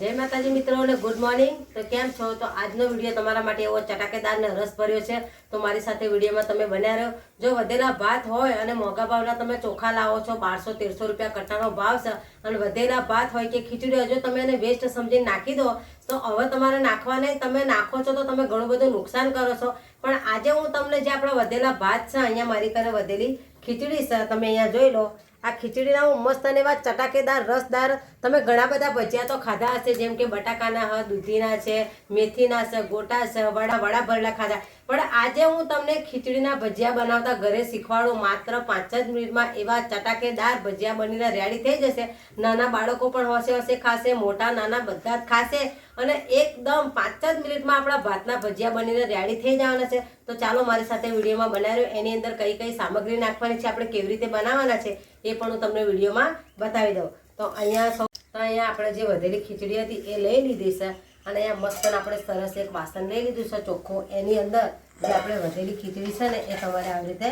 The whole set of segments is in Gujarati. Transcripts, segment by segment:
जय माताजी मित्रों ने गुड मॉर्निंग। तो केम छो? तो आजनो विडियो तमारा माटे एवो चटाकेदार ने रस भर्यो छे। तो मारी साथे विडियो में तमे बन्या रहो। जो वधेला भात होय अने मोंघा भावना तमे चोखा लावो छो 1200-1300 रुपया कट्टानो भाव छे अने वधेला भात होय के खीचड़ी होय जो तमे एने वेस्ट समझीने नाखी दो तो हवे तमारे नाखवा नहीं, तमे नाखो छो तो तमे घणुं बधुं नुकसान करो छो। पण आजे हूँ तमने जे आपणा वधेला भात छे अहींया मारी कने वधेली खीचड़ी छे तमे अहींया जोई लो। आ खीचड़ीना मस्त ने एवा चटाकेदार रसदार तमे घणा बधा भजिया तो खाधा हशे, जेम के बटाकाना ह, दूधीना छे, मेथीना छे, गोटा छे, वड़ा भरेला खाधा। पण आजे हूँ तमने खीचड़ीना भजिया बनावता घरे शीखवाडुं। मात्र 5 ज मिनिटमां एवा चटाकेदार भजिया बनीने रेडी थई जशे। नाना बाळको पण होशे होशे खाशे, मोटा नाना बधा ज खाशे અને એકદમ 5 જ મિનિટમાં આપણા ભાતના ભજીયા બનીને રેડી થઈ જવાના છે। તો ચાલો મારી સાથે વિડીયોમાં બનાવ્યો એની અંદર કઈ કઈ સામગ્રી નાખવાની છે, આપણે કેવી રીતે બનાવવાના છે એ પણ હું તમને વિડીયોમાં બતાવી દઉં। તો અહીંયા આપણે જે વધેલી ખીચડી હતી એ લઈ લીધી છે અને અહીંયા મસ્ત આપણે સરસ એક વાસણ લઈ લીધું છે ચોખ્ખું। એની અંદર જે આપણે વધેલી ખીચડી છે ને એ તમારે આવી રીતે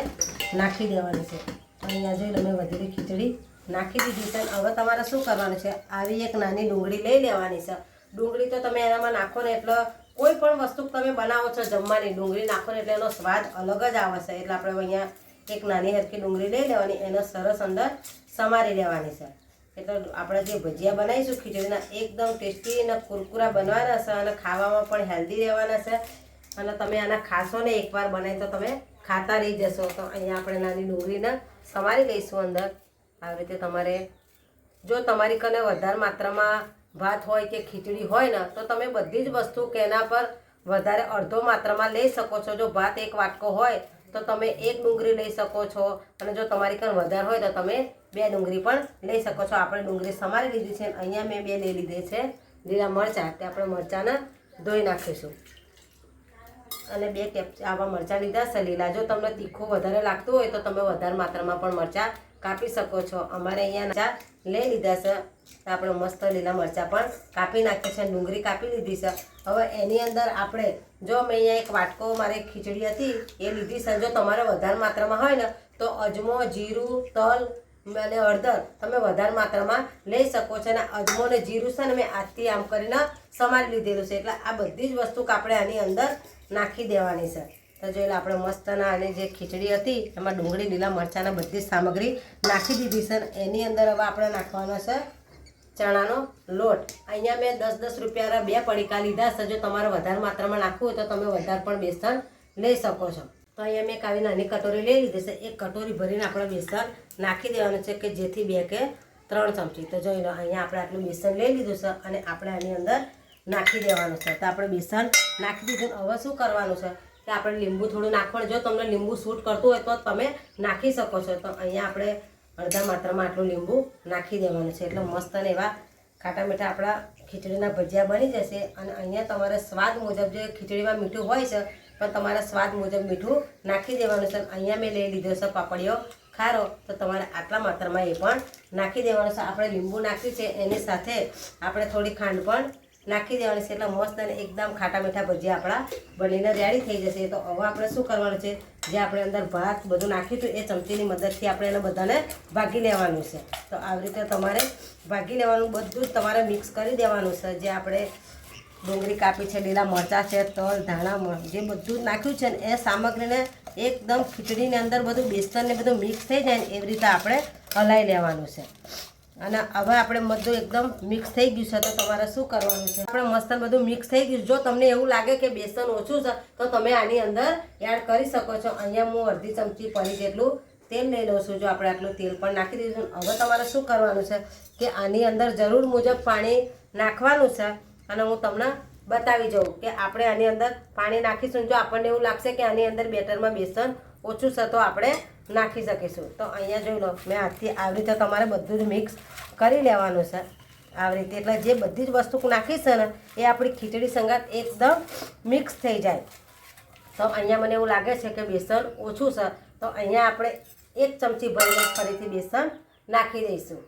નાખી દેવાની છે। અહીંયા જોઈ લો મેં વધેલી ખીચડી નાખી દીધી છે। હવે તમારે શું કરવાનું છે, આવી એક નાની ડુંગળી લઈ લેવાની છે। डूंगरी तो तमे एनामां नाखो ने એટલે કોઈ પણ વસ્તુ તમે બનાવો છો જમવાની ડુંગળી નાખો ને એટલે એનો સ્વાદ અલગ જ આવે છે। એટલે આપણે અહીંયા એક નાની હરકી ડુંગળી લઈ લેવાની, એને સરસ અંદર સમારી લેવાની છે। એટલે આપણે જે ભજીયા બનાવીશું ખીચડીના એકદમ ટેસ્ટી અને કુરકુરા બનવાના છે અને ખાવામાં પણ હેલ્ધી રહેવાના છે। અને તમે આના ખાશો ને એકવાર બનાવી તો તમે ખાતા રહી જશો। તો અહીંયા આપણે નાની ડુંગળીને સમારી લઈશું અંદર। આવી રીતે તમારે જો તમારી કને વધારે માત્રામાં भात होय के खीचड़ी होय ना तो तमे बधी ज वस्तु के एना पर वधारे अर्धो मात्रा में लई सको छो। जो भात एक वाटको होय तो तमे एक डूंगरी लई सको छो अने जो तमारी कन वधारे होय तो तमे 2 डूंगरी पण लई सको छो। आपणे डूंगरी समारी लीधी छे, अहींया मैं 2 लई लीधी छे લીલા મરચાં। ते आपणे मरचांने धोई नाखीशुं अने 2 आवा मरचां लीधा छे લીલા। जो तमने तीखું વધારે લાગતું હોય તો તમે વધારે માત્રામાં પણ મરચાં કાપી શકો છો। અમારે અહીંયા મરચાં લઈ લીધા છે, આપણે મસ્ત લીલા મરચાં પણ કાપી નાખ્યા છે, ડુંગળી કાપી લીધી છે। હવે એની અંદર આપણે જો મેં અહીંયા એક વાટકો મારે ખીચડી હતી એ લીધી છે। જો તમારે વધારે માત્રામાં હોય ને તો અજમો, જીરું, તલ અને હળદર તમે વધારે માત્રામાં લઈ શકો છો। અને અજમો ને જીરું છે ને મેં આજથી આમ કરીને સમારી લીધેલું છે। એટલે આ બધી જ વસ્તુ આપણે આની અંદર નાખી દેવાની છે। तो जो આપણે મસ્તના અને જે ખીચડી હતી એમાં ડુંગળી, લીલા મરચાંના બધી સામગ્રી નાખી દીધી છે। એની અંદર હવે આપણે નાખવાનો છે ચણાનો લોટ। અહીંયા મેં 10-10 રૂપિયાના 2 પડીકા લીધા છે। જો તમારે વધારે માત્રામાં નાખવું હોય તો તમે વધારે પણ બેસન લઈ શકો છો। તો અહીંયા મેં આવી નાની કટોરી લઈ લીધી છે, એક કટોરી ભરીને આપણે બેસન નાખી દેવાનું છે કે જેથી 2 કે 3 ચમચી। તો જોઈ લો અહીંયા આપણે આટલું બેસન લઈ લીધું છે અને આપણે આની અંદર નાખી દેવાનું છે। તો આપણે બેસન નાખી દીધું। હવે શું કરવાનું છે કે આપણે લીંબુ થોડું નાખવાનું। જો તમને લીંબુ શૂટ કરતું હોય તો તમે નાખી શકો છો। તો અહીંયા આપણે અડધા માત્રામાં આટલું લીંબુ નાખી દેવાનું છે એટલે મસ્ત ને એવા ખાટા મીઠા આપણા ખીચડીના ભજીયા બની જશે। અને અહીંયા તમારે સ્વાદ મુજબ જે ખીચડીમાં મીઠું હોય છે પણ તમારે સ્વાદ મુજબ મીઠું નાખી દેવાનું છે। અહીંયા મેં લઈ લીધો છે પાપડીઓ ખારો, તો તમારે આટલા માત્રામાં એ પણ નાખી દેવાનું છે। આપણે લીંબુ નાખ્યું છે એની સાથે આપણે થોડી ખાંડ પણ નાખી દેવાની છે એટલે મસ્ત અને એકદમ ખાટા મીઠા ભજીયા આપણા બનીને રેડી થઈ જશે। તો હવે આપણે શું કરવાનું છે, જે આપણે અંદર ભાત બધું નાખ્યું હતું એ ચમચીની મદદથી આપણે એને બધાને ભાગી લેવાનું છે। તો આવી રીતે તમારે ભાગી લેવાનું, બધું જ તમારે મિક્સ કરી દેવાનું છે। જે આપણે ડુંગળી કાપી છે, લીલા મરચાં છે, તલ, ધાણા જે બધું જ નાખ્યું છે ને એ સામગ્રીને એકદમ ખીચડીની અંદર બધું બેસન ને બધું મિક્સ થઈ જાય ને એવી રીતે આપણે હલાવી લેવાનું છે। અને હવે આપણે બધું એકદમ મિક્સ થઈ ગયું છે। તો તમારે શું કરવાનું છે, આપણે મસ્ત બધું મિક્સ થઈ ગયું। જો તમને એવું લાગે કે બેસન ઓછું છે તો તમે આની અંદર એડ કરી શકો છો। અહીંયા હું અડધી ચમચી પરી જેટલું તેલ લઈ લઉં છું। જો આપણે આટલું તેલ પણ નાખી દીધું। હવે તમારે શું કરવાનું છે કે આની અંદર જરૂર મુજબ પાણી નાખવાનું છે અને હું તમને બતાવી જાઉં કે આપણે આની અંદર પાણી નાખીશું। જો આપણને એવું લાગશે કે આની અંદર બેટરમાં બેસન ઓછું છે તો આપણે નાખી શકીશું। તો અહીંયા જોઈ લો મેં હાથથી આવી રીતે તમારે બધું જ મિક્સ કરી લેવાનું છે આવી રીતે। એટલે જે બધી જ વસ્તુ નાખી છે ને એ આપણી ખીચડી સંગાત એકદમ મિક્સ થઈ જાય। તો અહીંયા મને એવું લાગે છે કે બેસન ઓછું છે તો અહીંયા આપણે 1 ચમચી ભરીને ફરીથી બેસન નાખી દઈશું।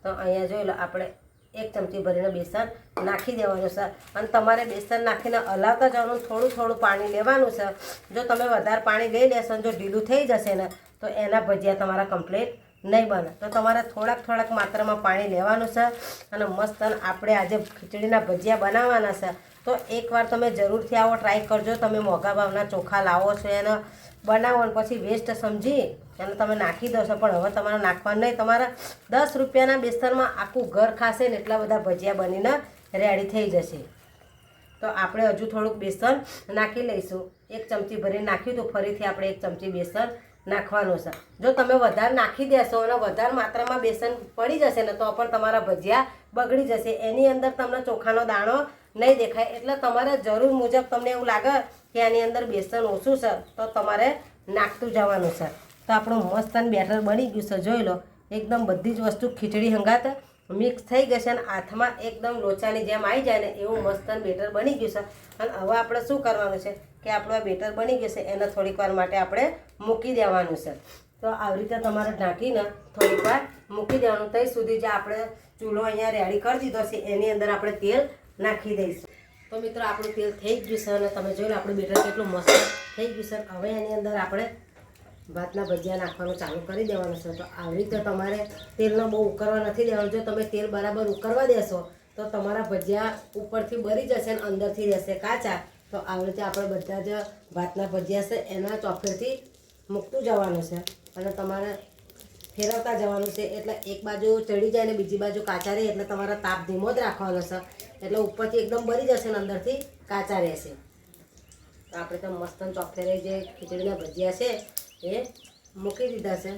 તો અહીંયા જોઈ લો આપણે 1 ચમચી ભરીને બેસન નાખી દેવાનું છે અને તમારે બેસન નાખીને હલાવતા જવાનું, થોડું થોડું પાણી લેવાનું છે। જો તમે વધારે પાણી લઈ લેશો, જો ઢીલું થઈ જશે ને તો એના ભજીયા તમારા કમ્પ્લીટ નહીં બને. તો તમારે થોડાક માત્રામાં પાણી લેવાનું છે અને મસ્ત આપણે આજે ખીચડીના ભજીયા બનાવવાના છે. તો એકવાર તમે જરૂરથી આવો ટ્રાય કરજો. તમે મોંઘા ભાવના ચોખા લાવો છો એને બનાવો અને પછી વેસ્ટ સમજી અને તમે નાખી દો છો, પણ હવે તમારે નાખવાનું નહીં. તમારા 10 રૂપિયાના બેસનમાં આખું ઘર ખાશે ને એટલા બધા ભજીયા બનીને રેડી થઈ જશે. તો આપણે હજુ થોડુંક બેસન નાખી લઈશું. 1 ચમચી ભરીને નાખ્યું તો ફરીથી આપણે 1 ચમચી બેસન નાખવાનું છે. જો તમે વધારે નાખી દેશો અને વધારે માત્રામાં બેસન પડી જશે ને તો પણ તમારા ભજીયા બગડી જશે. એની અંદર તમને ચોખાનો દાણો નહીં દેખાય. એટલે તમારે જરૂર મુજબ તમને એવું લાગે કે આની અંદર બેસન ઓછું છે તો તમારે નાખતું જવાનું છે. તો આપણું મસ્ત બેટર બની ગયું છે. જોઈ લો, એકદમ બધી જ વસ્તુ ખીચડી હંગાત મિક્સ થઈ ગઈ અને હાથમાં એકદમ લોચાની જેમ આવી જાય ને એવું મસ્ત બેટર બની ગયું છે. અને હવે આપણે શું કરવાનું છે કે આપણું આ બેટર બની ગયું છે એને થોડીક વાર માટે આપણે મૂકી દેવાનું છે. તો આવી રીતે તમારે ઢાંકીને થોડીક વાર મૂકી દેવાનું. ત્યાં સુધી જે આપણે ચૂલો અહીંયા રેડી કરી દીધો છે એની અંદર આપણે તેલ નાખી દઈશું. તો મિત્રો આપણું તેલ થઈ ગયું છે અને તમે જોઈ લો આપણું બેટર કેટલું મસ્ત થઈ ગયું છે. હવે એની અંદર આપણે ભાતના ભજીયા નાખવાનું ચાલુ કરી દેવાનું છે. તો આવી રીતે તમારે તેલનો બહુ ઉકળવા નથી દેવાનું. જો તમે તેલ બરાબર ઉકળવા દેશો તો તમારા ભજીયા ઉપરથી બળી જશે અને અંદરથી રહેશે કાચા. તો આવી રીતે આપણે બધા જ ભાતના ભજીયા છે એના ચોફેરથી મૂકતું જવાનું છે અને તમારે ફેરવતા જવાનું છે. એટલે એક બાજુ ચડી જાય ને બીજી બાજુ કાચા રહે એટલે તમારે તાપ ધીમો જ રાખવાનો છે. એટલે ઉપરથી એકદમ બળી જશે અને અંદરથી કાચા રહેશે. તો આપણે તો મસ્ત ચોફેરે જે ખીચડીના ભજીયા છે એ મૂકી દીધા છે.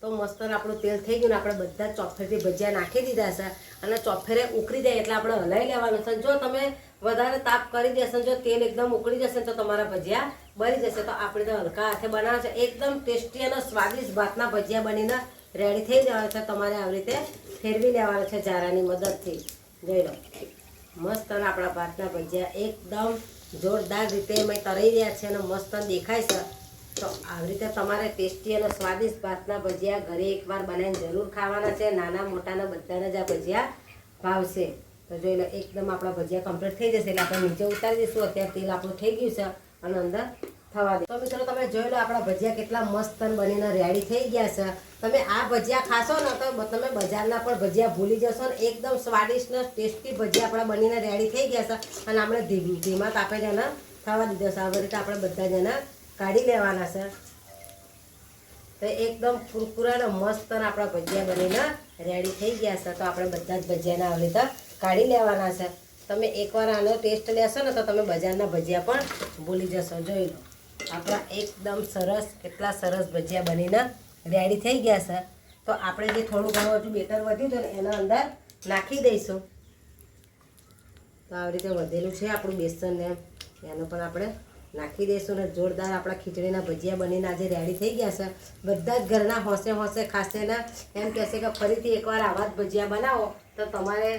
તો મસ્ત આપણું તેલ થઈ ગયું ને આપણે બધા ચોફેરથી ભજીયા નાખી દીધા છે અને ચોફેરે ઉકળી જાય એટલે આપણે હલાવી લેવાનું છે. જો તમે વધારે તાપ કરી દેશો, જો તેલ એકદમ ઉકળી જશે તો તમારા ભજીયા બળી જશે. તો આપણે તો હલકા હાથે બનાવવા છે. એકદમ ટેસ્ટી અને સ્વાદિષ્ટ ભાતના ભજીયા બનીને રેડી થઈ જવાના છે. તમારે આવી રીતે ફેરવી લેવાના છે જારાની મદદથી. જોઈ લો, મસ્ત આપણા ભાતના ભજીયા એકદમ જોરદાર રીતે મેં તળી રહ્યા છે અને મસ્ત દેખાય છે. તો આવી રીતે તમારે ટેસ્ટી અને સ્વાદિષ્ટ ભાતના ભજીયા ઘરે એકવાર બનાવીને જરૂર ખાવાના છે. નાના મોટાના બધાને જ આ ભજીયા ભાવશે. તો જોઈ લો, એકદમ આપણા ભજીયા કમ્પ્લીટ થઈ જશે એટલે આપણે નીચે ઉતારી દઈશું. અત્યારે તેલ આપણું થઈ ગયું છે અને અંદર થવા દે. તો મિત્રો તમે જોઈ લો આપણા ભજીયા કેટલા મસ્ત બનીને રેડી થઈ ગયા છે. તમે આ ભજીયા ખાશો ને તો તમે બજારના પણ ભજીયા ભૂલી જશો ને એકદમ સ્વાદિષ્ટ ને ટેસ્ટી ભજીયા આપણા બનીને રેડી થઈ ગયા છે. અને આપણે ધીમા તાપે જ એને થવા દીધો છે. આવી રીતે આપણે બધા જ એને કાઢી લેવાના છે. તો એકદમ કુરકુરા ને મસ્ત આપણા ભજીયા બનીને રેડી થઈ ગયા છે. તો આપણે બધા જ ભજીયાને આવી રીતે કાઢી લેવાના છે. તમે એકવાર આનો ટેસ્ટ લેશો ને તો તમે બજારના ભજીયા પણ ભૂલી જશો. જોઈ લો, આપણા એકદમ સરસ કેટલા સરસ ભજીયા બનીને રેડી થઈ ગયા છે. તો આપણે જે થોડું ઘણું હજુ બેટર વધ્યું હતું ને એના અંદર નાખી દઈશું. તો આવી રીતે વધેલું છે આપણું બેસન ને એનું પણ આપણે નાખી દઈશું ને જોરદાર આપણા ખીચડીના ભજીયા બનીને આજે રેડી થઈ ગયા છે. બધા જ ઘરના હોંશે ખાશે ને એમ કહેશે કે ફરીથી એકવાર આવા જ ભજીયા બનાવો. તો તમારે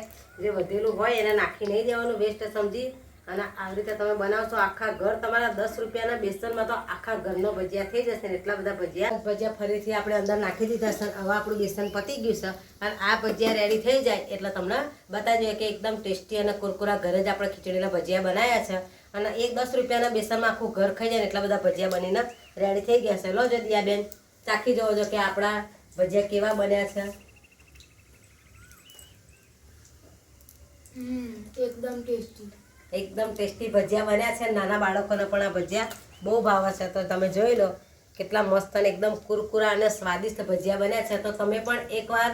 જે વધેલું હોય એને નાખી નહીં દેવાનું વેસ્ટ સમજી. અને આવી રીતે તમે બનાવશો આખા ઘર તમારા 10 રૂપિયાના બેસનમાં તો આખા ઘરનો ભજીયા થઈ જશે ને એટલા બધા ભજીયા ફરીથી આપણે અંદર નાખી દીધા છે. હવે આપણું બેસન પતી ગયું છે અને આ ભજીયા રેડી થઈ જાય એટલે તમને બતાવી દઈએ કે એકદમ ટેસ્ટી અને કુરકુરા ઘરે જ આપણે ખીચડીના ભજીયા બનાવ્યા છે. અને 10 રૂપિયાના બેસનમાં આખું ઘર ખાઈ જાય ને એટલા બધા ભજીયા બનીને રેડી થઈ ગયા છે. લો જો દિયાબેન ચાખી જોવો છો કે આપણા ભજીયા કેવા બન્યા છે. એકદમ ટેસ્ટી ભજીયા બન્યા છે. નાના બાળકોને પણ આ ભજીયા બહુ ભાવે છે. તો તમે જોઈ લો કેટલા મસ્ત અને એકદમ કુરકુરા અને સ્વાદિષ્ટ ભજીયા બન્યા છે. તો તમે પણ એકવાર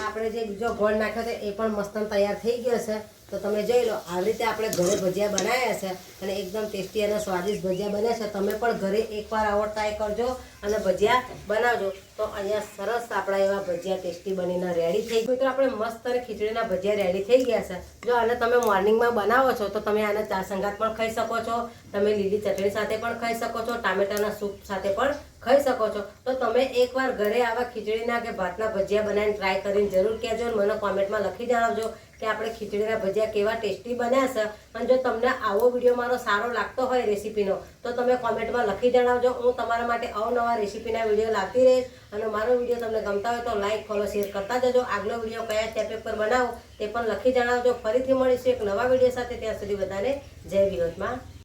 આપણે જે બીજો ગોળ નાખ્યો છે એ પણ મસ્ત તૈયાર થઈ ગયો છે. તો તમે જોઈ લો આવી રીતે આપણે ઘરે ભજીયા બનાવ્યા છે અને એકદમ ટેસ્ટી અને સ્વાદિષ્ટ ભજીયા બન્યા છે. તમે પણ ઘરે એકવાર આવો ટ્રાય કરજો અને ભજીયા બનાવજો. તો અહીંયા સરસ આપણા એવા ભજીયા ટેસ્ટી બનીને રેડી થઈ ગયું. તો આપણે મસ્ત અને ખીચડીના ભજીયા રેડી થઈ ગયા છે. જો આને તમે મોર્નિંગમાં બનાવો છો તો તમે આને ચા સંગાત પણ ખાઈ શકો છો. તમે લીલી ચટણી સાથે પણ ખાઈ શકો છો. ટામેટાના સૂપ સાથે પણ ખાઈ શકો છો. તો તમે એકવાર ઘરે આવા ખીચડીના કે ભાતના ભજીયા બનાવીને ટ્રાય કરીને જરૂર કહેજો. મને કોમેન્ટમાં લખી જણાવજો કે આપણે ખીચડીના ભજીયા કેવા ટેસ્ટી બન્યા છે. અને જો તમને આવો વિડીયો મારો સારો લાગતો હોય રેસીપીનો તો તમે કોમેન્ટમાં લખી જણાવજો. હું તમારા માટે અવનવા રેસીપીના વિડીયો લાવતી રહીશ. અને મારો વિડીયો તમને ગમતા હોય તો લાઈક ફોલો શેર કરતા જજો. આગલો વિડીયો કયા સ્ટેપ પર બનાવો તે પણ લખી જણાવજો. ફરીથી મળીશું એક નવા વિડીયો સાથે. ત્યાં સુધી બધાને જય વિનોદમાં.